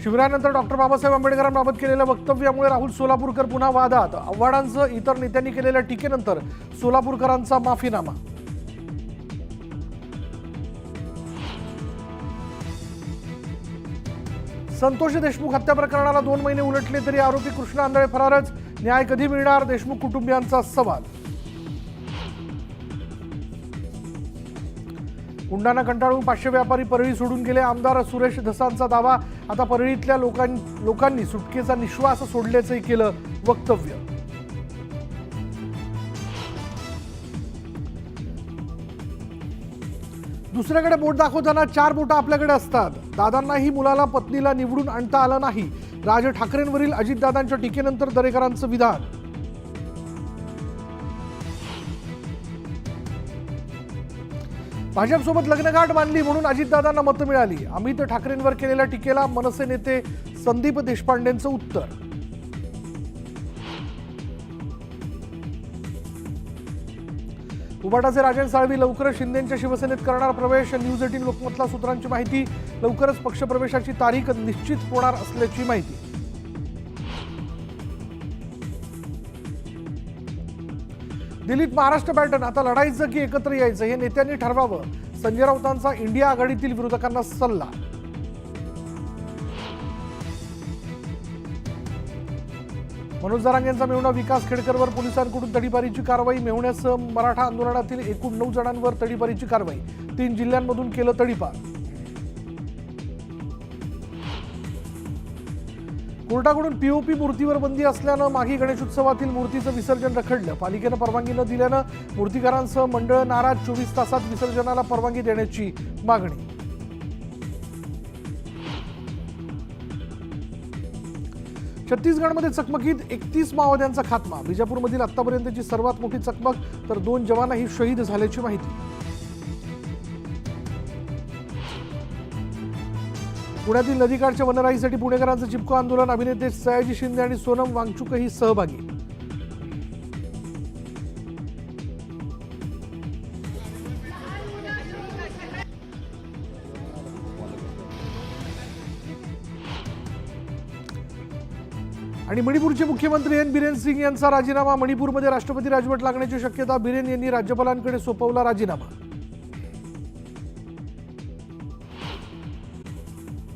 शिबिरानंतर doctor Babasaheb आंबेडकरांबाबत केलेल्या वक्तव्यामुळे राहुल सोलापूरकर पुन्हा वादात। आव्हाडांसह इतर नेत्यांनी केलेल्या टीकेनंतर सोलापूरकरांचा माफीनामा। संतोष देशमुख हत्या प्रकरणाला 2 महिने उलटले तरी आरोपी कृष्ण आंधळे फरारच। न्याय कधी मिळणार, देशमुख कुटुंबियांचा सवाल। गुंडांना कंटाळून 500 व्यापारी परळी सोडून गेले। आमदार सुरेश धसांचा दावा। आता परळीतल्या लोकांनी सुटकेचा निश्वास सोडल्याचंही केलं वक्तव्य। दुसऱ्याकडे बोट दाखवताना 4 बोटं आपल्याकडे असतात। दादांनाही मुलाला पत्नीला निवडून आणता आलं नाही। राज ठाकरेंवरील अजितदादांच्या टीकेनंतर दरेकरांचं विधान। भाजपसोबत लग्नगाठ बांधली म्हणून अजितदादांना मतं मिळाली। अमित ठाकरेंवर केलेल्या टीकेला मनसे नेते संदीप देशपांडेंचं उत्तर। उबाटाचे राजन साळवी लवकरच शिंदेंच्या शिवसेनेत करणार प्रवेश। न्यूज 18 लोकमतला सूत्रांची माहिती। लवकरच पक्षप्रवेशाची तारीख निश्चित होणार असल्याची माहिती। दिल्लीत महाराष्ट्र पॅटर्न। आता लढायचं की एकत्र यायचं हे नेत्यांनी ठरवावं। संजय राऊतांचा इंडिया आघाडीतील विरोधकांना सल्ला। मनोज जरांगेंचा मेहुणा विकास खेडकरवर पोलिसांकडून तडीपारीची कारवाई। मेहुण्यासह मराठा आंदोलनातील एकूण 9 जणांवर तडीपारीची कारवाई। 3 जिल्ह्यांमधून केलं तडीपार। कोर्टाकडून पीओपी मूर्तीवर बंदी असल्यानं माघी गणेशोत्सवातील मूर्तीचं विसर्जन रखडलं। पालिकेनं परवानगी न दिल्यानं मूर्तीकारांसह मंडळ नाराज। 24 तासात विसर्जनाला परवानगी देण्याची मागणी। छत्तीसगडमध्ये चकमकीत 31 माओवाद्यांचा खात्मा। बिजापूरमधील आतापर्यंतची सर्वात मोठी चकमक, तर 2 जवानही शहीद झाल्याची माहिती। पुण्यातील नदीकाठच्या वनराईसाठी पुणेकरांचं चिपको आंदोलन। अभिनेते सयाजी शिंदे आणि सोनम वांगचुकही सहभागी। आणि मणिपूरचे मुख्यमंत्री एन बिरेन सिंग यांचा राजीनामा। मणिपूरमध्ये राष्ट्रपती राजवट लागण्याची शक्यता। बिरेन यांनी राज्यपालांकडे सोपवला राजीनामा।